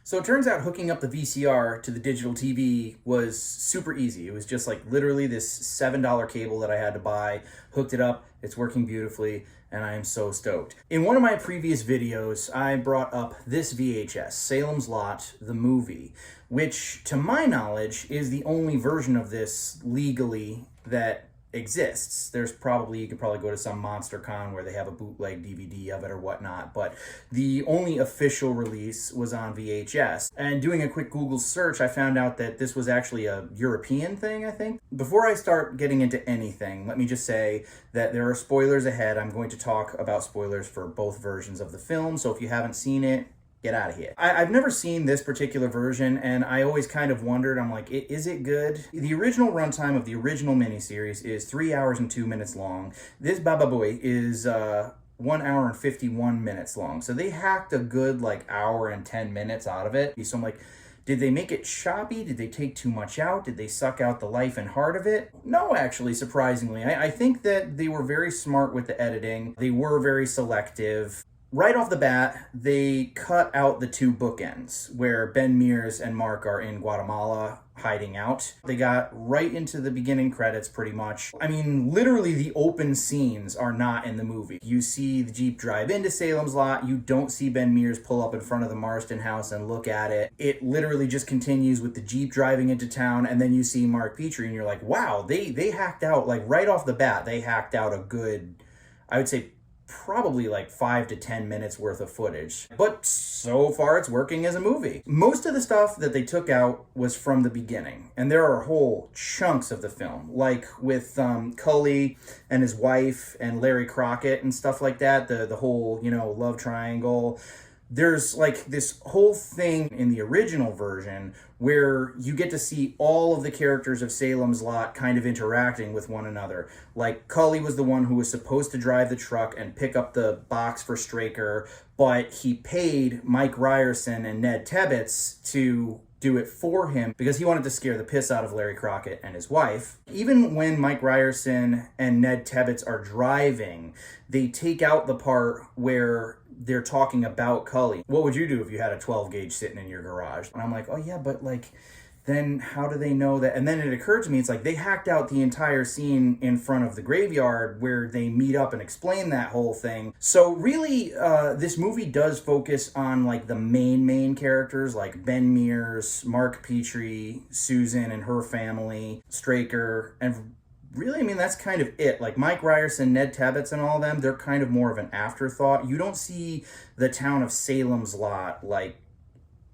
So it turns out hooking up the VCR to the digital TV was super easy. It was just like literally this $7 cable that I had to buy, hooked it up, it's working beautifully, and I am so stoked. In one of my previous videos, I brought up this VHS, Salem's Lot, the movie, which to my knowledge is the only version of this legally that exists. You could probably go to some Monster Con where they have a bootleg DVD of it or whatnot, but the only official release was on VHS. And doing a quick Google search, I found out that this was actually a European thing, I think. Before I start getting into anything, let me just say that there are spoilers ahead. I'm going to talk about spoilers for both versions of the film, so if you haven't seen it, get out of here. I've never seen this particular version, and I always kind of wondered, I'm like, is it good? The original runtime of the original miniseries is 3 hours and 2 minutes long. This Baba Boy is 1 hour and 51 minutes long. So they hacked a good hour and 10 minutes out of it. So I'm like, did they make it choppy? Did they take too much out? Did they suck out the life and heart of it? No, actually, surprisingly. I think that they were very smart with the editing. They were very selective. Right off the bat, they cut out the two bookends where Ben Mears and Mark are in Guatemala hiding out. They got right into the beginning credits pretty much. I mean, literally the open scenes are not in the movie. You see the Jeep drive into Salem's Lot. You don't see Ben Mears pull up in front of the Marston house and look at it. It literally just continues with the Jeep driving into town, and then you see Mark Petrie and you're like, wow, they hacked out, right off the bat, they hacked out a good, I would say, probably 5 to 10 minutes worth of footage. But so far it's working as a movie. Most of the stuff that they took out was from the beginning, and there are whole chunks of the film, like with Cully and his wife and Larry Crockett and stuff like that, the whole, love triangle. There's this whole thing in the original version where you get to see all of the characters of Salem's Lot kind of interacting with one another. Like Cully was the one who was supposed to drive the truck and pick up the box for Straker, but he paid Mike Ryerson and Ned Tebbets to do it for him because he wanted to scare the piss out of Larry Crockett and his wife. Even when Mike Ryerson and Ned Tebbets are driving, they take out the part where they're talking about Cully. What would you do if you had a 12 gauge sitting in your garage? And I'm like, oh yeah, but then how do they know that? And then it occurred to me, it's they hacked out the entire scene in front of the graveyard where they meet up and explain that whole thing. So really, this movie does focus on the main characters, like Ben Mears, Mark Petrie, Susan and her family, Straker, and really, that's kind of it. Mike Ryerson, Ned Tebbets, and all of them, they're kind of more of an afterthought. You don't see the town of Salem's Lot,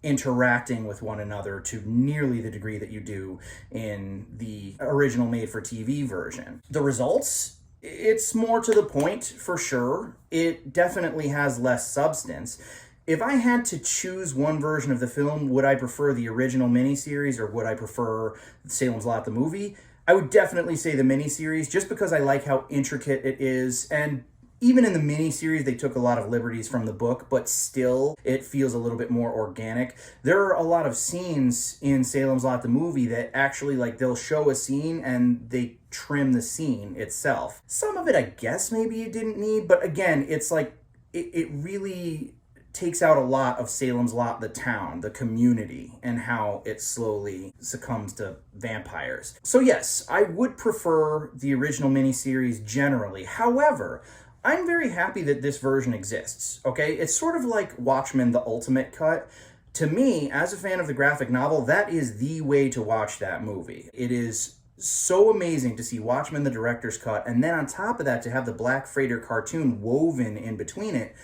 interacting with one another to nearly the degree that you do in the original made-for-TV version. The results? It's more to the point, for sure. It definitely has less substance. If I had to choose one version of the film, would I prefer the original miniseries or would I prefer Salem's Lot, the movie? I would definitely say the miniseries, just because I like how intricate it is, and even in the miniseries, they took a lot of liberties from the book, but still, it feels a little bit more organic. There are a lot of scenes in Salem's Lot, the movie, that actually, they'll show a scene and they trim the scene itself. Some of it, I guess, maybe you didn't need, but again, it's it really takes out a lot of Salem's Lot, the town, the community, and how it slowly succumbs to vampires. So yes, I would prefer the original miniseries generally. However, I'm very happy that this version exists, okay? It's sort of like Watchmen, the Ultimate Cut. To me, as a fan of the graphic novel, that is the way to watch that movie. It is so amazing to see Watchmen, the director's cut, and then on top of that, to have the Black Freighter cartoon woven in between it.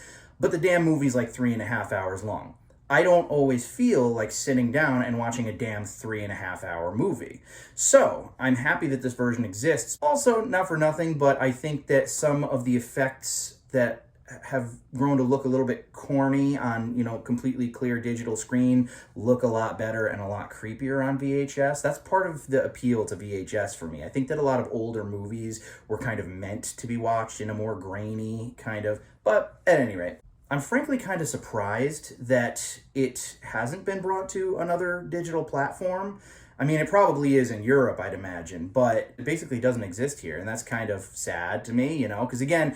But the damn movie's 3.5 hours long. I don't always feel like sitting down and watching a damn 3.5 hour movie. So I'm happy that this version exists. Also, not for nothing, but I think that some of the effects that have grown to look a little bit corny on, completely clear digital screen look a lot better and a lot creepier on VHS. That's part of the appeal to VHS for me. I think that a lot of older movies were kind of meant to be watched in a more grainy kind of, but at any rate, I'm frankly kind of surprised that it hasn't been brought to another digital platform. It probably is in Europe, I'd imagine, but it basically doesn't exist here, and that's kind of sad to me, because again,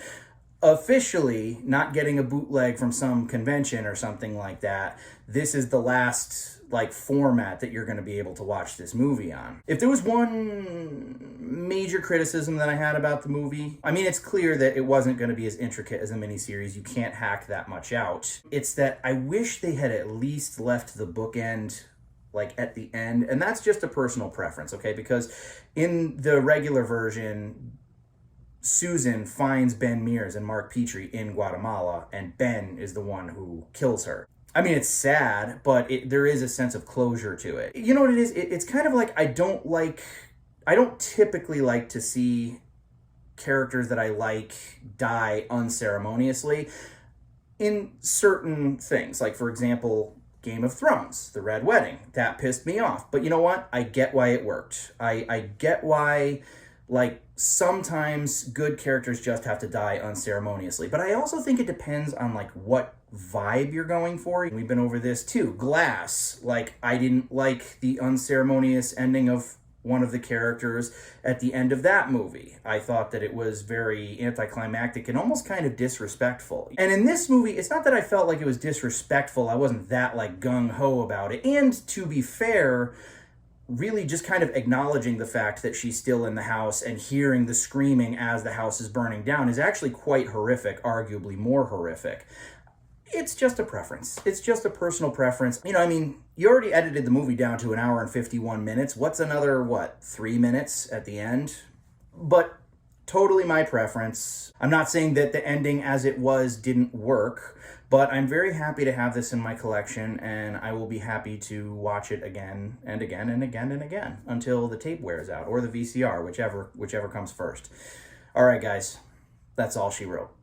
officially not getting a bootleg from some convention or something like that, this is the last like format that you're going to be able to watch this movie on. If there was one major criticism that I had about the movie, I mean, it's clear that it wasn't going to be as intricate as a miniseries. You can't hack that much out. It's that I wish they had at least left the bookend like at the end, and that's just a personal preference, okay? Because in the regular version, Susan finds Ben Mears and Mark Petrie in Guatemala, and Ben is the one who kills her. I mean, it's sad, but there is a sense of closure to it. You know what it is? It's kind of like I don't typically like to see characters that I like die unceremoniously in certain things. Like, for example, Game of Thrones, The Red Wedding. That pissed me off. But you know what? I get why it worked. I get why, like, sometimes good characters just have to die unceremoniously. But I also think it depends on, like, what vibe you're going for. We've been over this too. Glass. Like, I didn't like the unceremonious ending of one of the characters at the end of that movie. I thought that it was very anticlimactic and almost kind of disrespectful. And in this movie, it's not that I felt like it was disrespectful. I wasn't that like gung-ho about it. And to be fair, really just kind of acknowledging the fact that she's still in the house and hearing the screaming as the house is burning down is actually quite horrific, arguably more horrific. It's just a preference. It's just a personal preference. You know, I mean, you already edited the movie down to 1 hour and 51 minutes. What's another, 3 minutes at the end? But totally my preference. I'm not saying that the ending as it was didn't work, but I'm very happy to have this in my collection, and I will be happy to watch it again and again and again and again until the tape wears out, or the VCR, whichever comes first. All right, guys, that's all she wrote.